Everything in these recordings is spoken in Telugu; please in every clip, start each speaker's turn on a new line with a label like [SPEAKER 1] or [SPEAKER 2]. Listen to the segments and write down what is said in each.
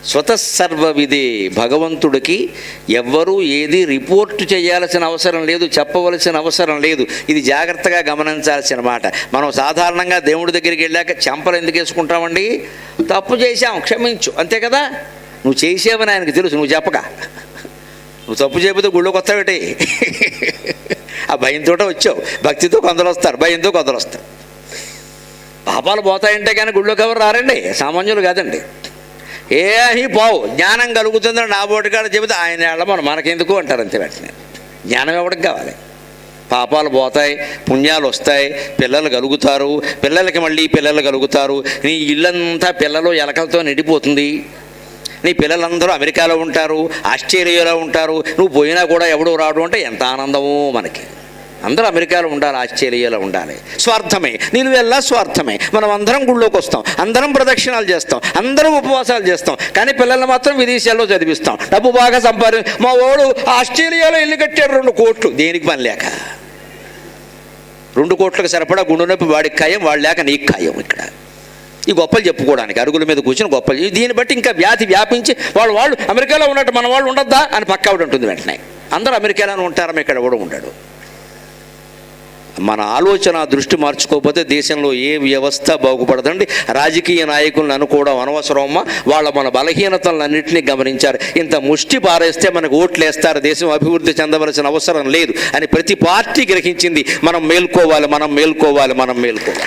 [SPEAKER 1] స్వతస్సర్వవిదే. భగవంతుడికి ఎవ్వరూ ఏది రిపోర్టు చేయాల్సిన అవసరం లేదు, చెప్పవలసిన అవసరం లేదు. ఇది జాగ్రత్తగా గమనించాల్సిన మాట. మనం సాధారణంగా దేవుడి దగ్గరికి వెళ్ళాక చెంపలు ఎందుకు వేసుకుంటామండి? తప్పు చేశాం, క్షమించు, అంతే కదా. నువ్వు చేసావని ఆయనకు తెలుసు, నువ్వు చెప్పక. నువ్వు తప్పు చేయకపోతే గుళ్ళోకి వస్తావేటి? ఆ భయంతో వచ్చావు. భక్తితో కొందరు వస్తారు, భయంతో కొందరు వస్తారు. పాపాలు పోతాయంటే కానీ గుళ్ళోకి ఎవరు రారండి, సామాన్యులు కాదండి. ఏమీ పోవు, జ్ఞానం కలుగుతుందని నా బోటికాడ చెబితే ఆయన వెళ్ళమని మనకెందుకు అంటారు, అంతే. వెంటనే జ్ఞానం ఎవరికి కావాలి? పాపాలు పోతాయి, పుణ్యాలు వస్తాయి, పిల్లలు కలుగుతారు, పిల్లలకి మళ్ళీ పిల్లలు కలుగుతారు. నీ ఇల్లంతా పిల్లలు ఎలకలతో నిండిపోతుంది. నీ పిల్లలందరూ అమెరికాలో ఉంటారు, ఆస్ట్రేలియాలో ఉంటారు. నువ్వు పోయినా కూడా ఎవడో రావడం అంటే ఎంత ఆనందమో మనకి. అందరూ అమెరికాలో ఉండాలి, ఆస్ట్రేలియాలో ఉండాలి. స్వార్థమే, నిలువెల్లా స్వార్థమే. మనం అందరం గుళ్ళోకి వస్తాం, అందరం ప్రదక్షిణాలు చేస్తాం, అందరం ఉపవాసాలు చేస్తాం, కానీ పిల్లల్ని మాత్రం విదేశాల్లో చదివిస్తాం. డబ్బు బాగా మా వాడు ఆస్ట్రేలియాలో ఇల్లు కట్టాడు 2 కోట్లు, దేనికి పని లేక. 2 కోట్లకు సరిపడా గుండు నొప్పి వాడికి ఖాయం, వాడు లేక నీకు ఖాయం. ఇక్కడ ఈ గొప్పలు చెప్పుకోవడానికి అరుగుల మీద కూర్చొని గొప్పలు. దీన్ని బట్టి ఇంకా వ్యాధి వ్యాపించి వాళ్ళు అమెరికాలో ఉన్నట్టు మన వాళ్ళు ఉండద్దా అని పక్కావిడ ఉంటుంది. వెంటనే అందరూ అమెరికాలోనే ఉంటారని ఇక్కడ ఎవడు ఉంటాడు. మన ఆలోచన దృష్టి మార్చుకోకపోతే దేశంలో ఏ వ్యవస్థ బాగుపడదండి. రాజకీయ నాయకులను అనుకోవడం అనవసరమా? మన బలహీనతలన్నింటినీ గమనించారు. ఇంత ముష్టి పారేస్తే మనకు ఓట్లు వేస్తారు, దేశం అభివృద్ధి చెందవలసిన అవసరం లేదు అని ప్రతి పార్టీ గ్రహించింది. మనం మేల్కోవాలి.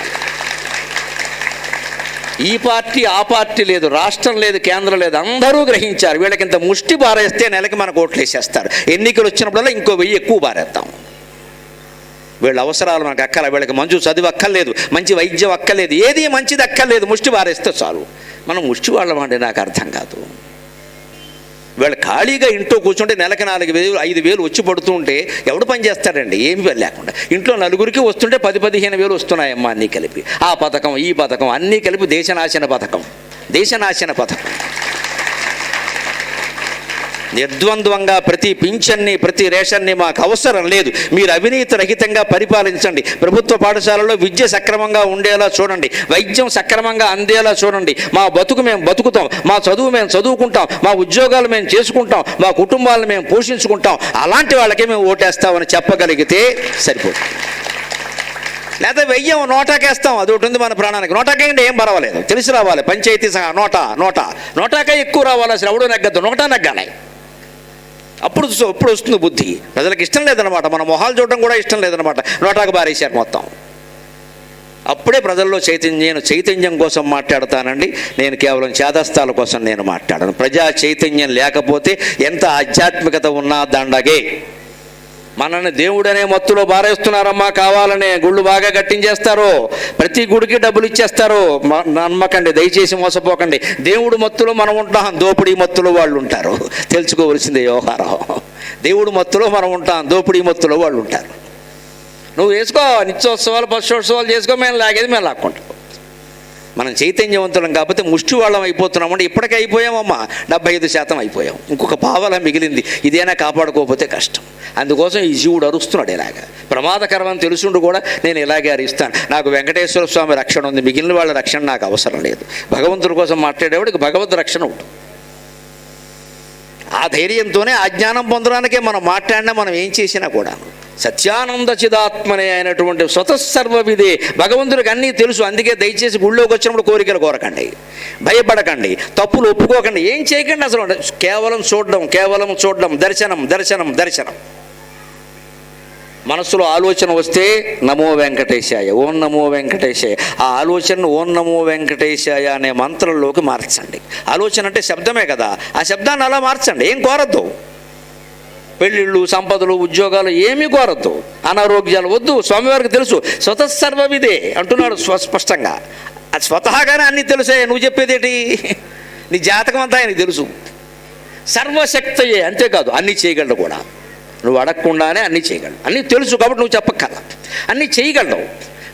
[SPEAKER 1] ఈ పార్టీ ఆ పార్టీ లేదు, రాష్ట్రం లేదు, కేంద్రం లేదు, అందరూ గ్రహించారు. వీళ్ళకి ఇంత ముష్టి పారేస్తే నెలకి మనకు ఓట్లు వేసేస్తారు. ఎన్నికలు వచ్చినప్పుడల్లా ఇంకో 1000 ఎక్కువ పారేస్తాం. వీళ్ళ అవసరాలు మనకు అక్కల. వీళ్ళకి మంచి చదువు అక్కర్లేదు, మంచి వైద్యం అక్కర్లేదు, ఏది మంచిది అక్కర్లేదు, ముష్టి పారేస్తే చాలు. మనం ముష్టి వాళ్ళమంటే నాకు అర్థం కాదు. వీళ్ళు ఖాళీగా ఇంట్లో కూర్చుంటే నెలకి 4,000 5,000 వచ్చి పడుతూ ఉంటే ఎవడు పని చేస్తాడండి? ఏమి లేకుండా ఇంట్లో నలుగురికి వస్తుంటే 10-15,000 వస్తున్నాయమ్మా, అన్నీ కలిపి. ఆ పథకం ఈ పథకం అన్నీ కలిపి దేశనాశన పథకం. నిర్ద్వంద్వంగా ప్రతి పింఛన్ని, ప్రతి రేషన్ని మాకు అవసరం లేదు, మీరు అవినీతి రహితంగా పరిపాలించండి. ప్రభుత్వ పాఠశాలలో విద్య సక్రమంగా ఉండేలా చూడండి, వైద్యం సక్రమంగా అందేలా చూడండి. మా బతుకు మేము బతుకుతాం, మా చదువు మేము చదువుకుంటాం, మా ఉద్యోగాలు మేము చేసుకుంటాం, మా కుటుంబాలను మేము పోషించుకుంటాం. అలాంటి వాళ్ళకే మేము ఓటేస్తామని చెప్పగలిగితే సరిపోతుంది. లేదా వెయ్యం నోటాకేస్తాం, అది ఒకటి ఉంది మన ప్రాణానికి. నోటాకేయండి, ఏం పర్వాలేదు, తెలిసి రావాలి. పంచాయతీ నోటాకే ఎక్కువ రావాలి. అసలు ఎవడో నెగ్గద్దు, నోటా నెగ్గాలి. అప్పుడు వస్తుంది బుద్ధి. ప్రజలకు ఇష్టం లేదనమాట, మన మొహాలు చూడడం కూడా ఇష్టం లేదనమాట. నోటాకు బారేశారు మొత్తం. అప్పుడే ప్రజల్లో చైతన్యం కోసం మాట్లాడతానండి నేను. కేవలం చేదస్తాల కోసం నేను మాట్లాడను. ప్రజా చైతన్యం లేకపోతే ఎంత ఆధ్యాత్మికత ఉన్నా దండగే. మనల్ని దేవుడనే మత్తులో బారేస్తున్నారమ్మా, కావాలనే గుళ్ళు బాగా కట్టించేస్తారు, ప్రతి గుడికి డబ్బులు ఇచ్చేస్తారు. నమ్మకండి, దయచేసి మోసపోకండి. దేవుడు మత్తులో మనం ఉంటాం, దోపిడీ మత్తులో వాళ్ళు ఉంటారు. తెలుసుకోవలసిందే వ్యవహారం. దేవుడు మత్తులో మనం ఉంటాం, దోపిడీ మత్తులో వాళ్ళు ఉంటారు. నువ్వు వేసుకో, నిత్యోత్సవాలు పక్షోత్సవాలు చేసుకో, మేము లాగేది మేము లాక్కుంటాం. మనం చైతన్యవంతులం కాకపోతే ముష్టి వాళ్ళం అయిపోతున్నామంటే ఇప్పటికే అయిపోయామమ్మా, 75% అయిపోయాం. ఇంకొక పావల మిగిలింది. ఇదేనా కాపాడుకోకపోతే కష్టం. అందుకోసం ఈ జీవుడు అరుస్తున్నాడు. ఇలాగా ప్రమాదకరం అని తెలుసుండు కూడా నేను ఇలాగే అరిస్తాను. నాకు వెంకటేశ్వర స్వామి రక్షణ ఉంది, మిగిలిన వాళ్ళ రక్షణ నాకు అవసరం లేదు. భగవంతుడి కోసం మాట్లాడేవాడికి భగవద్ రక్షణ ఉంటుంది. ఆ ధైర్యంతోనే ఆ జ్ఞానం పొందడానికే మనం మాట్లాడినా, మనం ఏం చేసినా కూడా సత్యానంద చిదాత్మనే అయినటువంటి స్వతస్సర్వవిదే. భగవంతుడికి అన్నీ తెలుసు. అందుకే దయచేసి గుళ్ళోకి వచ్చినప్పుడు కోరికలు కోరకండి, భయపడకండి, తప్పులు ఒప్పుకోకండి, ఏం చేయకండి. అసలు కేవలం చూడడం, దర్శనం. మనసులో ఆలోచన వస్తే నమో వెంకటేశాయ, ఓం నమో వెంకటేశాయ, ఆ ఆలోచనను ఓం నమో వెంకటేశాయ అనే మంత్రంలోకి మార్చండి. ఆలోచన అంటే శబ్దమే కదా, ఆ శబ్దాన్ని అలా మార్చండి. ఏం కోరద్దు, పెళ్ళిళ్ళు, సంపదలు, ఉద్యోగాలు ఏమీ కోరద్దు, అనారోగ్యాలు వద్దు. స్వామివారికి తెలుసు. స్వతస్సర్వవిదే అంటున్నాడు స్పష్టంగా. అది స్వతహాగానే అన్నీ తెలుసే. నువ్వు చెప్పేదేంటి? నీ జాతకం అంతా ఆయనకి తెలుసు. సర్వశక్తయే, అంతేకాదు అన్నీ చేయగలడు కూడా. నువ్వు అడగకుండానే అన్నీ చేయగలడు. అన్నీ తెలుసు కాబట్టి నువ్వు చెప్పక్కర్లా, అన్నీ చేయగలవు.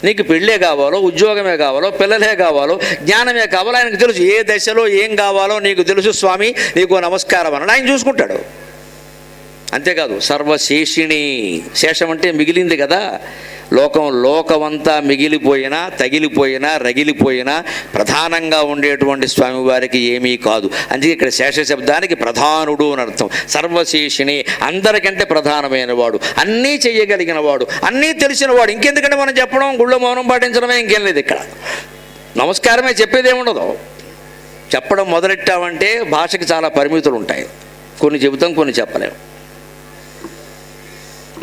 [SPEAKER 1] నీకు పెళ్ళే కావాలో, ఉద్యోగమే కావాలో, పిల్లలే కావాలో, జ్ఞానమే కావాలో ఆయనకు తెలుసు. ఏ దశలో ఏం కావాలో నీకు తెలుసు. స్వామి నీకు నమస్కారం అన్నాడు, ఆయన చూసుకుంటాడు. అంతేకాదు సర్వశేషిణి, శేషం అంటే మిగిలింది కదా. లోకమంతా మిగిలిపోయినా, తగిలిపోయినా, రగిలిపోయినా ప్రధానంగా ఉండేటువంటి స్వామివారికి ఏమీ కాదు. అందుకే ఇక్కడ శేష శబ్దానికి ప్రధానుడు అని అర్థం. సర్వశేషిణి, అందరికంటే ప్రధానమైన వాడు, అన్నీ చెయ్యగలిగిన వాడు, అన్నీ తెలిసిన వాడు. ఇంకెందుకంటే మనం చెప్పడం, గుళ్ళో మౌనం పాటించడమే, ఇంకేం లేదు. ఇక్కడ నమస్కారమే, చెప్పేదేముండదు. చెప్పడం మొదలెట్టామంటే భాషకి చాలా పరిమితులు ఉంటాయి. కొన్ని చెబుతాం, కొన్ని చెప్పలేము.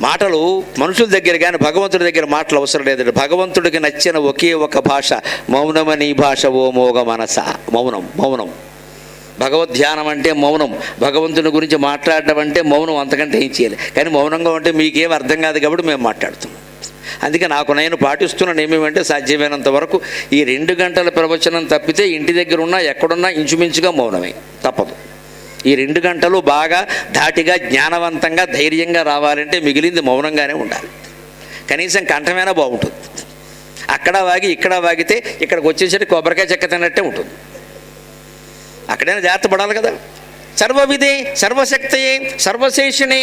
[SPEAKER 1] మాటలు మనుషుల దగ్గర కానీ భగవంతుడి దగ్గర మాటలు అవసరం లేదండి. భగవంతుడికి నచ్చిన ఒకే ఒక భాష మౌనమని భాష ఓ మోగ మనస. మౌనం. భగవద్ధ్యానం అంటే మౌనం. భగవంతుని గురించి మాట్లాడడం అంటే మౌనం, అంతకంటే ఏం చేయాలి. కానీ మౌనంగా ఉంటే మీకేం అర్థం కాదు కాబట్టి మేము మాట్లాడుతున్నాం. అందుకే నేను పాటిస్తున్నాను ఏమేమంటే సాధ్యమైనంత వరకు ఈ 2 గంటల ప్రవచనం తప్పితే ఇంటి దగ్గర ఉన్నా ఎక్కడున్నా ఇంచుమించుగా మౌనమే, తప్పదు. ఈ 2 గంటలు బాగా ధాటిగా జ్ఞానవంతంగా ధైర్యంగా రావాలంటే మిగిలింది మౌనంగానే ఉండాలి. కనీసం కంఠమైనా బాగుంటుంది. అక్కడ వాగి ఇక్కడ వాగితే ఇక్కడికి వచ్చేసరికి కొబ్బరికాయ చెక్క తిన్నట్టే ఉంటుంది. అక్కడైనా జాగ్రత్త పడాలి కదా. సర్వవిధే సర్వశక్తయే సర్వశేషిణే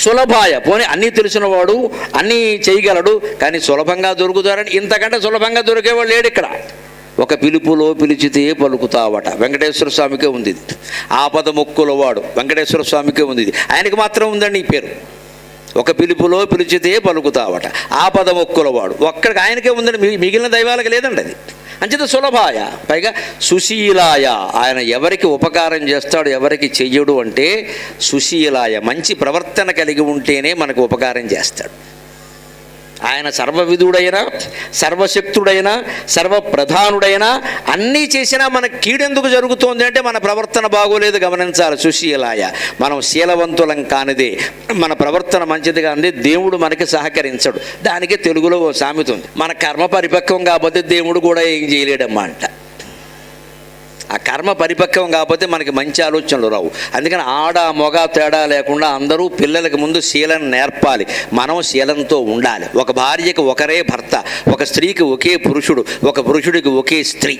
[SPEAKER 1] సులభాయ, పోనీ అన్నీ తెలిసినవాడు, అన్నీ చేయగలడు, కానీ సులభంగా దొరుకుతారని ఇంతకంటే సులభంగా దొరికేవాడు లేడు ఇక్కడ. ఒక పిలుపులో పిలిచితే పలుకుతావట, వెంకటేశ్వర స్వామికే ఉంది ఇది. ఆపద మొక్కుల వాడు వెంకటేశ్వర స్వామికే ఉంది ఇది. ఆయనకి మాత్రం ఉందండి ఈ పేరు. ఒక పిలుపులో పిలిచితే పలుకుతావట, ఆపద మొక్కుల వాడు ఒక్కడికి ఆయనకే ఉందండి, మిగిలిన దైవాలకు లేదండి అది. అంచేత సులభాయ, పైగా సుశీలాయ. ఆయన ఎవరికి ఉపకారం చేస్తాడు, ఎవరికి చెయ్యడు అంటే సుశీలాయ, మంచి ప్రవర్తన కలిగి ఉంటేనే మనకు ఉపకారం చేస్తాడు. ఆయన సర్వవిధుడైనా, సర్వశక్తుడైనా, సర్వప్రధానుడైనా, అన్నీ చేసినా మనకు కీడెందుకు జరుగుతోంది అంటే మన ప్రవర్తన బాగోలేదు, గమనించాలి. సుశీలాయ, మనం శీలవంతులం కానిదే, మన ప్రవర్తన మంచిదిగా అంది దేవుడు మనకి సహకరించడు. దానికి తెలుగులో ఓ సామెత ఉంది, మన కర్మ పరిపక్వం కాకపోతే దేవుడు కూడా ఏం చేయలేడమ్మా అంట. ఆ కర్మ పరిపక్వం కాకపోతే మనకి మంచి ఆలోచనలు రావు. అందుకని ఆడ మొగ తేడా లేకుండా అందరూ పిల్లలకి ముందు శీలం నేర్పాలి. మనం శీలంతో ఉండాలి. ఒక భార్యకి ఒకరే భర్త, ఒక స్త్రీకి ఒకే పురుషుడు, ఒక పురుషుడికి ఒకే స్త్రీ.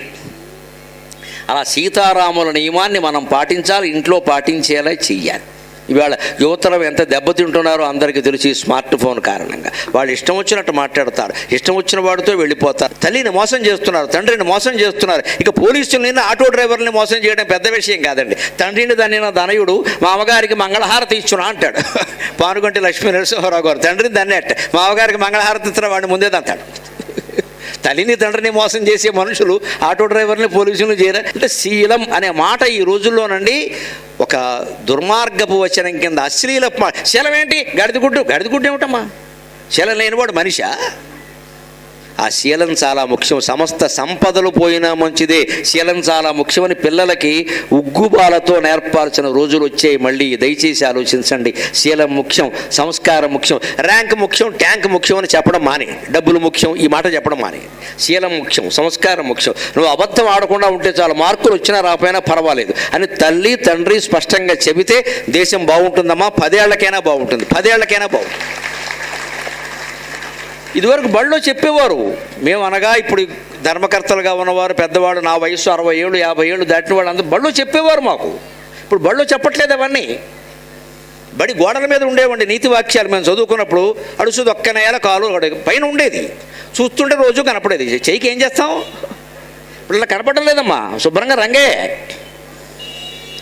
[SPEAKER 1] అలా సీతారాముల నియమాన్ని మనం పాటించాలి, ఇంట్లో పాటించేలా చెయ్యాలి. ఇవాళ యువతరం ఎంత దెబ్బతింటున్నారో అందరికీ తెలిసి ఈ స్మార్ట్ ఫోన్ కారణంగా. వాళ్ళు ఇష్టం వచ్చినట్టు మాట్లాడతారు, ఇష్టం వచ్చిన వాడితో వెళ్ళిపోతారు. తల్లిని మోసం చేస్తున్నారు, తండ్రిని మోసం చేస్తున్నారు. ఇక పోలీసులని, ఆటో డ్రైవర్ని మోసం చేయడం పెద్ద విషయం కాదండి. తండ్రిని దన్నిన ధనయుడు మామగారికి మంగళహారతి ఇచ్చునా అంటాడు పానుగంటి లక్ష్మీ నరసింహారావు గారు. తండ్రిని దన్నేట మామగారికి మంగళహారతి ఇస్తున్న వాడిని ముందే తంతాడు. తల్లిని తండ్రిని మోసం చేసే మనుషులు ఆటో డ్రైవర్ని, పోలీసులను చేయరా అంటే శీలం అనే మాట ఈ రోజుల్లోనండి ఒక దుర్మార్గపు వచనం కింద, అశ్లీల శీలం ఏంటి, గడిదిగుడ్డు ఏమిటమ్మా? శీలం లేనివాడు మనిషా? ఆ శీలం చాలా ముఖ్యం. సమస్త సంపదలు పోయినా మంచిదే, శీలం చాలా ముఖ్యమని పిల్లలకి ఉగ్గుబాలతో నేర్పాల్సిన రోజులు వచ్చాయి. మళ్ళీ దయచేసి ఆలోచించండి. శీలం ముఖ్యం, సంస్కారం ముఖ్యం. ర్యాంక్ ముఖ్యం, ట్యాంక్ ముఖ్యం అని చెప్పడం మానే, డబ్బులు ముఖ్యం ఈ మాట చెప్పడం మానే. శీలం ముఖ్యం, సంస్కారం ముఖ్యం. నువ్వు అబద్ధం ఆడకుండా ఉంటే చాలు, మార్కులు వచ్చినా రాకపోయినా పర్వాలేదు అని తల్లి తండ్రి స్పష్టంగా చెబితే దేశం బాగుంటుందమ్మా. 10 ఏళ్లకైనా బాగుంటుంది, 10 ఏళ్లకైనా బాగుంటుంది. ఇదివరకు బళ్ళో చెప్పేవారు. మేము అనగా ఇప్పుడు ధర్మకర్తలుగా ఉన్నవారు పెద్దవాడు, నా వయసు 60 ఏళ్ళు 50 ఏళ్ళు దాటిన వాళ్ళు అందరూ బళ్ళో చెప్పేవారు మాకు. ఇప్పుడు బళ్ళో చెప్పట్లేదు అవన్నీ. బడి గోడల మీద ఉండేవండి నీతి వాక్యాలు. మేము చదువుకున్నప్పుడు అడుసుది ఒక్క నేల కాలు పైన ఉండేది, చూస్తుంటే రోజు కనపడేది. చెయ్యికి ఏం చేస్తాం? ఇప్పుడు ఇలా కనపడడం లేదమ్మా, శుభ్రంగా రంగే.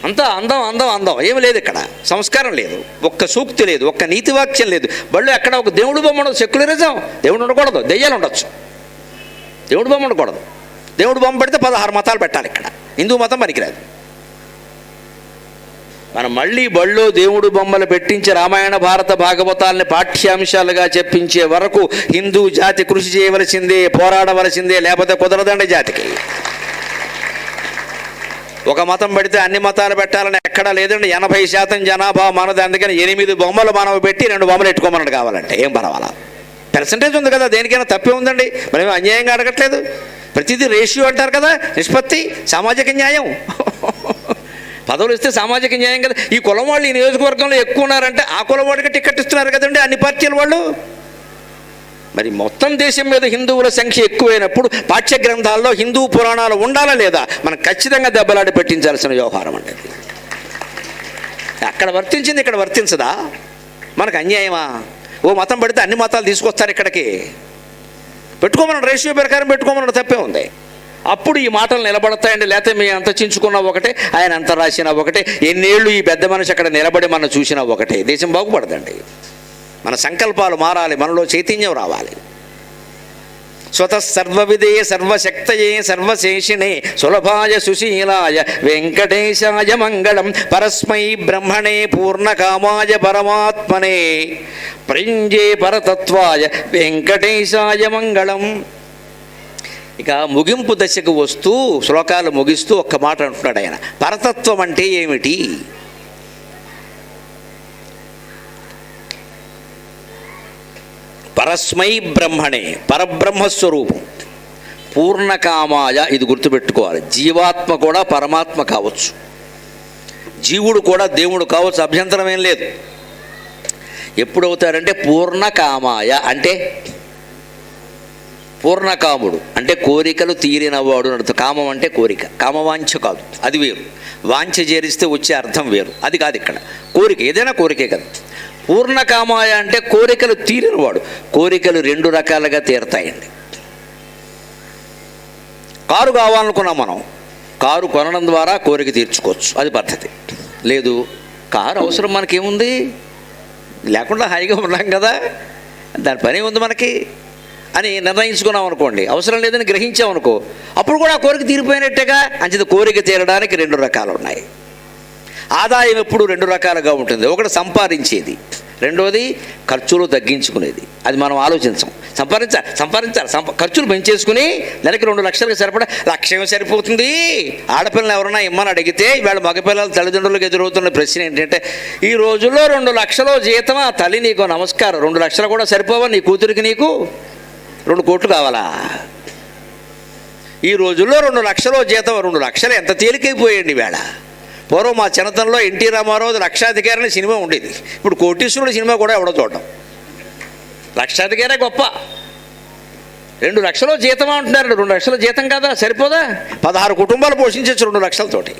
[SPEAKER 1] అంతా అందం ఏమి లేదు ఇక్కడ. సంస్కారం లేదు, ఒక్క సూక్తి లేదు, ఒక్క నీతి వాక్యం లేదు. బళ్ళు ఎక్కడ ఒక దేవుడు బొమ్మ ఉండదు. సెక్యులరిజం, దేవుడు ఉండకూడదు, దెయ్యాలు ఉండొచ్చు. దేవుడు బొమ్మ ఉండకూడదు. దేవుడు బొమ్మ పెడితే 16 మతాలు పెట్టాలి. ఇక్కడ హిందూ మతం పనికిరాదు. మనం మళ్ళీ బళ్ళో దేవుడు బొమ్మలు పెట్టించి రామాయణ భారత భాగవతాలని పాఠ్యాంశాలుగా చెప్పించే వరకు హిందూ జాతి కృషి చేయవలసిందే, పోరాడవలసిందే, లేకపోతే కుదరదండి జాతికి. ఒక మతం పెడితే అన్ని మతాలు పెట్టాలని ఎక్కడా లేదండి. 80% జనాభా మనది. అందుకని 8 బొమ్మలు మనం పెట్టి 2 బొమ్మలు పెట్టుకోమని కావాలంటే ఏం పర్వాలా? పెర్సంటేజ్ ఉంది కదా, దేనికైనా తప్పే ఉందండి. మనం అన్యాయంగా అడగట్లేదు. ప్రతిదీ రేషియో అంటారు కదా, నిష్పత్తి, సామాజిక న్యాయం. పదవులు ఇస్తే సామాజిక న్యాయం కదా. ఈ కులం వాళ్ళు ఈ నియోజకవర్గంలో ఎక్కువ ఉన్నారంటే ఆ కులం వాడికి టికెట్ ఇస్తున్నారు కదండి అన్ని పార్టీల వాళ్ళు. మరి మొత్తం దేశం మీద హిందువుల సంఖ్య ఎక్కువైనప్పుడు పాఠ్య గ్రంథాల్లో హిందూ పురాణాలు ఉండాలా లేదా? మనం ఖచ్చితంగా దెబ్బలాడి పెట్టించాల్సిన వ్యవహారం అంటే. అక్కడ వర్తించింది ఇక్కడ వర్తించదా? మనకు అన్యాయమా? ఓ మతం పెడితే అన్ని మతాలు తీసుకొస్తారు ఇక్కడికి. పెట్టుకోమన్నాడు, రేషియో ప్రకారం పెట్టుకోమన్నాడు, తప్పే ఉంది. అప్పుడు ఈ మాటలు నిలబడతాయండి. లేకపోతే మేము ఎంత చించుకున్నా ఒకటే, ఆయన ఎంత రాసినా ఒకటే, ఎన్నేళ్ళు ఈ పెద్ద మనిషి అక్కడ నిలబడి మనం చూసినా ఒకటే. దేశం బాగుపడదండి. మన సంకల్పాలు మారాలి, మనలో చైతన్యం రావాలి. స్వతః సర్వవిదే సర్వశక్తయే సర్వశేషిణే సులభాయ సుశీలాయ వెంకటేశాయ మంగళం. పరస్మై బ్రహ్మణే పూర్ణకామాయ పరమాత్మనే ప్రయుంజే పరతత్వాయ వెంకటేశాయ మంగళం. ఇక ముగింపు దశకు వస్తూ శ్లోకాలు ముగిస్తూ ఒక్క మాట అంటున్నాడు ఆయన. పరతత్వం అంటే ఏమిటి? పరస్మై బ్రహ్మణే, పరబ్రహ్మస్వరూపం, పూర్ణకామాయ. ఇది గుర్తుపెట్టుకోవాలి. జీవాత్మ కూడా పరమాత్మ కావచ్చు, జీవుడు కూడా దేవుడు కావచ్చు, అభ్యంతరం ఏం లేదు. ఎప్పుడవుతారంటే పూర్ణకామాయ అంటే పూర్ణకాముడు అంటే కోరికలు తీరినవాడు అర్థం. కామం అంటే కోరిక, కామవాంఛ కాదు, అది వేరు. వాంఛ చేరిస్తే వచ్చే అర్థం వేరు, అది కాదు ఇక్కడ. కోరిక ఏదైనా కోరికే కదా. పూర్ణకామాయ అంటే కోరికలు తీరినవాడు. కోరికలు రెండు రకాలుగా తీరతాయండి. కారు కావాలనుకున్నాం మనం, కారు కొనడం ద్వారా కోరిక తీర్చుకోవచ్చు, అది పద్ధతి. లేదు, కారు అవసరం మనకేముంది, లేకుండా హాయిగా ఉన్నాం కదా, దాని పని ఉంది మనకి అని నిర్ణయించుకున్నాం అనుకోండి, అవసరం లేదని గ్రహించామనుకో, అప్పుడు కూడా కోరిక తీరిపోయినట్టేగా. అంచేత కోరిక తీరడానికి రెండు రకాలు ఉన్నాయి. ఆదాయం ఎప్పుడు రెండు రకాలుగా ఉంటుంది. ఒకటి సంపాదించేది, రెండోది ఖర్చులు తగ్గించుకునేది. అది మనం ఆలోచించాం. సంపాదించాలి, ఖర్చులు పెంచేసుకుని నెలకి 2 లక్షలకు సరిపడా. లక్ష్యం సరిపోతుంది. ఆడపిల్లలు ఎవరైనా ఇమ్మని అడిగితే ఇవాళ మగపిల్లల తల్లిదండ్రులకు ఎదురవుతున్న ప్రశ్న ఏంటంటే, ఈ రోజుల్లో 2 లక్షలు జీతం, ఆ తల్లి నీకు నమస్కారం, 2 లక్షలు కూడా సరిపోవా నీ కూతురికి, నీకు 2 కోట్లు కావాలా? ఈ రోజుల్లో 2 లక్షలు జీతం, 2 లక్షలు ఎంత తేలికైపోయాయండి వేళ. పూర్వం మా చిన్నతనంలో ఎన్టీ రామారావు లక్షాధికారిని సినిమా ఉండేది. ఇప్పుడు కోటీశ్వరుడు సినిమా కూడా ఎవడో చూడడం. లక్షాధికారే గొప్ప. 2 లక్షలు జీతం అంటున్నారు. 2 లక్షల జీతం కదా, సరిపోదా? 16 కుటుంబాలు పోషించవచ్చు 2 లక్షలతోటి.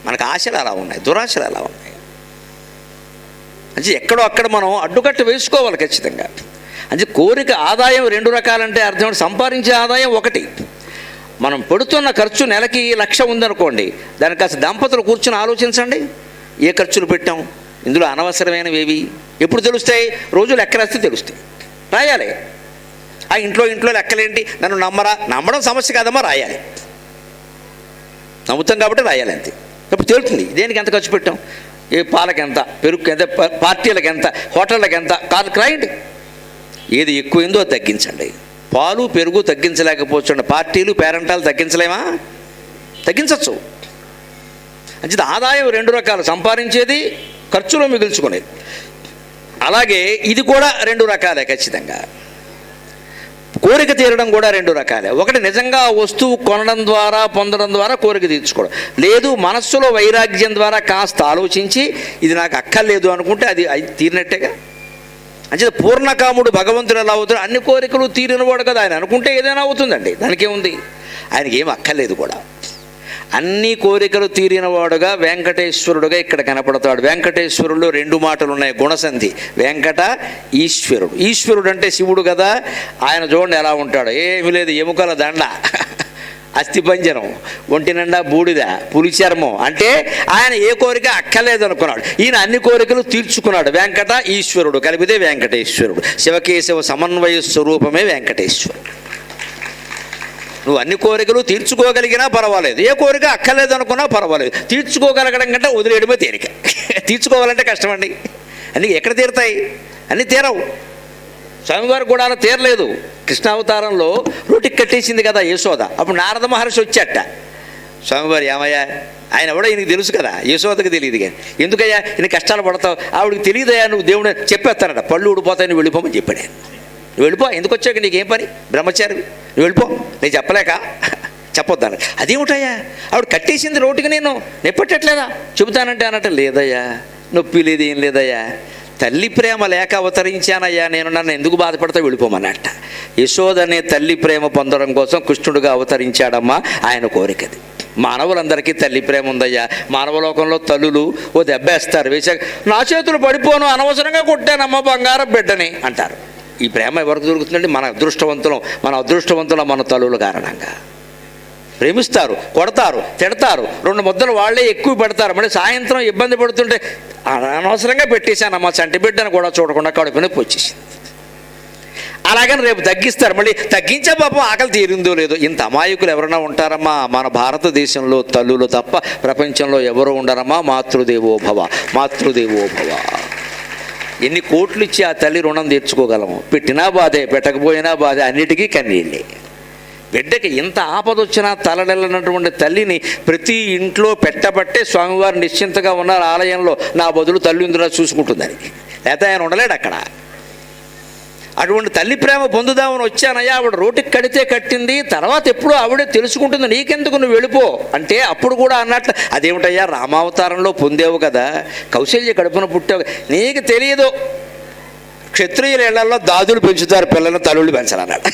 [SPEAKER 1] మనకు ఆశలు అలా ఉన్నాయి, దురాశలు అలా ఉన్నాయి. అంటే ఎక్కడో అక్కడ మనం అడ్డుకట్ట వేసుకోవాలి ఖచ్చితంగా. అంటే కోరిక ఆదాయం 2 రకాలంటే అర్థం, సంపాదించే ఆదాయం ఒకటి. మనం పెడుతున్న ఖర్చు నెలకి 1,00,000 ఉందనుకోండి, దానికి కాస్త దంపతులు కూర్చొని ఆలోచించండి, ఏ ఖర్చులు పెట్టాం, ఇందులో అనవసరమైనవి ఏవి, ఎప్పుడు తెలుస్తాయి? రోజు లెక్క రాస్తే తెలుస్తాయి, రాయాలి. ఆ ఇంట్లో లెక్కలేంటి, నన్ను నమ్మడం సమస్య కాదమ్మా, రాయాలి. నమ్ముతాం కాబట్టి రాయాలి, అంతే. ఇప్పుడు తెలుస్తుంది దేనికి ఎంత ఖర్చు పెట్టాం, ఏ పాలకి ఎంత, పెరుగు ఎంత, పార్టీలకు ఎంత, హోటళ్ళకి ఎంత, కార్లకు రాయండి. ఏది ఎక్కువైందో అది తగ్గించండి. పాలు పెరుగు తగ్గించలేకపోవచ్చు, పార్టీలు పేరెంటాలు తగ్గించలేమా? తగ్గించవచ్చు. అంటే ఆదాయం 2 రకాలు, సంపాదించేది, ఖర్చులో మిగుల్చుకునేది. అలాగే ఇది కూడా 2 రకాలే ఖచ్చితంగా. కోరిక తీరడం కూడా 2 రకాలే. ఒకటి నిజంగా వస్తువు కొనడం ద్వారా పొందడం ద్వారా కోరిక తీర్చుకోవడం. లేదు, మనస్సులో వైరాగ్యం ద్వారా కాస్త ఆలోచించి ఇది నాకు అక్కర్లేదు అనుకుంటే అది తీరినట్టేగా. అంటే పూర్ణకాముడు భగవంతుడు ఎలా అవుతాడు? అన్ని కోరికలు తీరినవాడు కదా ఆయన, అనుకుంటే ఏదైనా అవుతుందండి, దానికేముంది. ఆయనకి ఏం అక్కర్లేదు కూడా. అన్ని కోరికలు తీరినవాడుగా వెంకటేశ్వరుడుగా ఇక్కడ కనపడతాడు. వెంకటేశ్వరుల్లో 2 మాటలు ఉన్నాయి, గుణసంధి. వెంకట ఈశ్వరుడు. ఈశ్వరుడు అంటే శివుడు కదా. ఆయన చూడండి ఎలా ఉంటాడు, ఏమీ లేదు, ఎముకల దండ, అస్థిపంజరం, ఒంటి నిండా బూడిద, పులి చర్మం. అంటే ఆయన ఏ కోరిక అక్కర్లేదు అనుకున్నాడు. ఈయన అన్ని కోరికలు తీర్చుకున్నాడు. వెంకట ఈశ్వరుడు కలిపితే వెంకటేశ్వరుడు. శివకేశవ సమన్వయ స్వరూపమే వెంకటేశ్వరుడు. నువ్వు అన్ని కోరికలు తీర్చుకోగలిగినా పర్వాలేదు, ఏ కోరిక అక్కర్లేదు అనుకున్నా పర్వాలేదు. తీర్చుకోగలగడం కంటే వదిలేయడమే తేలిక. తీర్చుకోవాలంటే కష్టమండి. అన్నీ ఎక్కడ తీరుతాయి? అన్నీ తీరవు. స్వామివారు కూడా అలా తీరలేదు. కృష్ణావతారంలో రోటికి కట్టేసింది కదా యశోద. అప్పుడు నారద మహర్షి వచ్చాట. స్వామివారు ఏమయ్యా, ఆయన కూడా ఈయనకి తెలుసు కదా, యశోదకి తెలియదు కానీ, ఎందుకయ్యా ఈయన కష్టాలు పడతావు, ఆవిడికి తెలియదయ్యా, నువ్వు దేవుడు చెప్పేస్తానట. పళ్ళు ఊడిపోతాయి, నువ్వు వెళ్ళిపోమని చెప్పాడు. నువ్వు వెళ్ళిపో, ఎందుకు వచ్చాక నీకేం పని, బ్రహ్మచారి, నువ్వు వెళ్ళిపో, నేను చెప్పలేక చెప్పొద్దాను. అదేమిటయ్యా, ఆవిడ కట్టేసింది రోటికి, నేను నెప్పట్టట్లేదా, చెబుతానంటే అనట. లేదయ్యా, నొప్పి లేదు, ఏం లేదయ్యా, తల్లి ప్రేమ లేక అవతరించానయ్యా నేను, నన్ను ఎందుకు బాధపడతా, వెళ్ళిపోమన్నట్ట. యశోదనే తల్లి ప్రేమ పొందడం కోసం కృష్ణుడుగా అవతరించాడమ్మా, ఆయన కోరికది. మానవులందరికీ తల్లి ప్రేమ ఉందయ్యా. మానవలోకంలో తల్లులు ఓ దెబ్బేస్తారు, వేసాక నా చేతులు పడిపోను, అనవసరంగా కొట్టానమ్మ బంగారం బిడ్డని అంటారు. ఈ ప్రేమ ఎవరికి దొరుకుతుందండి? మన అదృష్టవంతులం మన తల్లుల కారణంగా. ప్రేమిస్తారు, కొడతారు, తిడతారు, 2 ముద్దలు వాళ్ళే ఎక్కువ పెడతారు. మళ్ళీ సాయంత్రం ఇబ్బంది పడుతుంటే అనవసరంగా పెట్టేశానమ్మా చంటి బిడ్డను కూడా చూడకుండా కడుపు నొప్పి వచ్చేసింది. అలాగని రేపు తగ్గిస్తారు, మళ్ళీ తగ్గించే పాపం ఆకలి తీరిందో లేదో. ఇంత అమాయకులు ఎవరైనా ఉంటారమ్మా? మన భారతదేశంలో తల్లులు తప్ప ప్రపంచంలో ఎవరు ఉండరమ్మా. మాతృదేవోభవ, మాతృదేవోభవ. ఎన్ని కోట్లు ఇచ్చి ఆ తల్లి రుణం తీర్చుకోగలము? పెట్టినా బాధే, పెట్టకపోయినా బాధే, అన్నిటికీ కన్నీళ్ళే. బిడ్డకి ఎంత ఆపదొచ్చినా తలడెళ్ళనటువంటి తల్లిని ప్రతి ఇంట్లో పెట్టబట్టే స్వామివారు నిశ్చింతగా ఉన్నారు ఆలయంలో. నా బదులు తల్లి ఇందులో చూసుకుంటుందని, లేకపోతే ఆయన ఉండలేడు అక్కడ. అటువంటి తల్లి ప్రేమ పొందుదామని వచ్చానయ్యా. ఆవిడ రోటికి కడితే కట్టింది, తర్వాత ఎప్పుడూ ఆవిడే తెలుసుకుంటుంది, నీకెందుకు నువ్వు వెళ్ళిపో అంటే అప్పుడు కూడా అన్నట్లు, అదేమిటయ్యా రామావతారంలో పొందేవు కదా, కౌశల్య కడుపున పుట్టావు, నీకు తెలియదు. క్షత్రియుల ఇళ్లలో దాదులు పెంచుతారు పిల్లలను, తల్లుళ్ళు పెంచాలన్నాడు.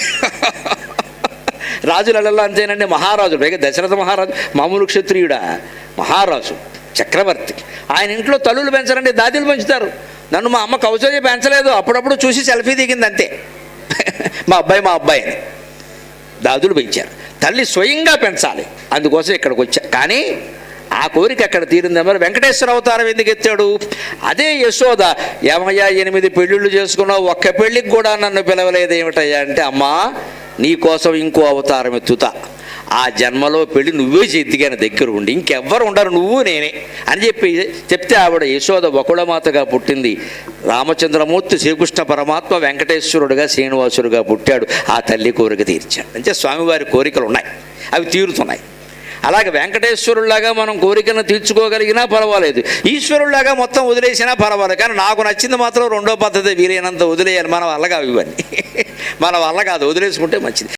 [SPEAKER 1] రాజుల ఇళ్లలో అంతేనండి. మహారాజు, పైగా దశరథ మహారాజు మామూలు క్షత్రియుడా, మహారాజు చక్రవర్తి, ఆయన ఇంట్లో తల్లులు పెంచారండి, దాదులు పెంచుతారు. నన్ను మా అమ్మ కౌశల్య పెంచలేదు, అప్పుడప్పుడు చూసి సెల్ఫీ దిగింది అంతే. మా అబ్బాయి అని దాదులు పెంచారు. తల్లి స్వయంగా పెంచాలి, అందుకోసం ఇక్కడికి వచ్చా. కానీ ఆ కోరిక అక్కడ తీరింది. మరి వెంకటేశ్వర అవతారం ఎందుకు ఎత్తాడు? అదే యశోద, ఏమయ్యా 8 పెళ్ళిళ్ళు చేసుకున్నావు, ఒక్క పెళ్ళికి కూడా నన్ను పిలవలేదు ఏమిటయ్యా అంటే, అమ్మా నీ కోసం ఇంకో అవతారం ఎత్తుతా, ఆ జన్మలో పెళ్ళి నువ్వే చేతిగాని దగ్గర ఉండి, ఇంకెవ్వరు ఉండరు, నువ్వు నేనే అని చెప్తే ఆవిడ యశోద వకుళమాతగా పుట్టింది. రామచంద్రమూర్తి శ్రీకృష్ణ పరమాత్మ వెంకటేశ్వరుడుగా శ్రీనివాసుడుగా పుట్టాడు. ఆ తల్లి కోరిక తీర్చాడు. అంటే స్వామివారి కోరికలు ఉన్నాయి, అవి తీరుతున్నాయి. అలాగే వెంకటేశ్వరులాగా మనం కోరికను తీర్చుకోగలిగినా పర్వాలేదు, ఈశ్వరులాగా మొత్తం వదిలేసినా పర్వాలేదు. కానీ నాకు నచ్చింది మాత్రం రెండో పద్ధతి, వీలైనంత వదిలేయాలి. మన వల్ల కావు ఇవన్నీ, మన వల్ల కాదు, వదిలేసుకుంటే మంచిది.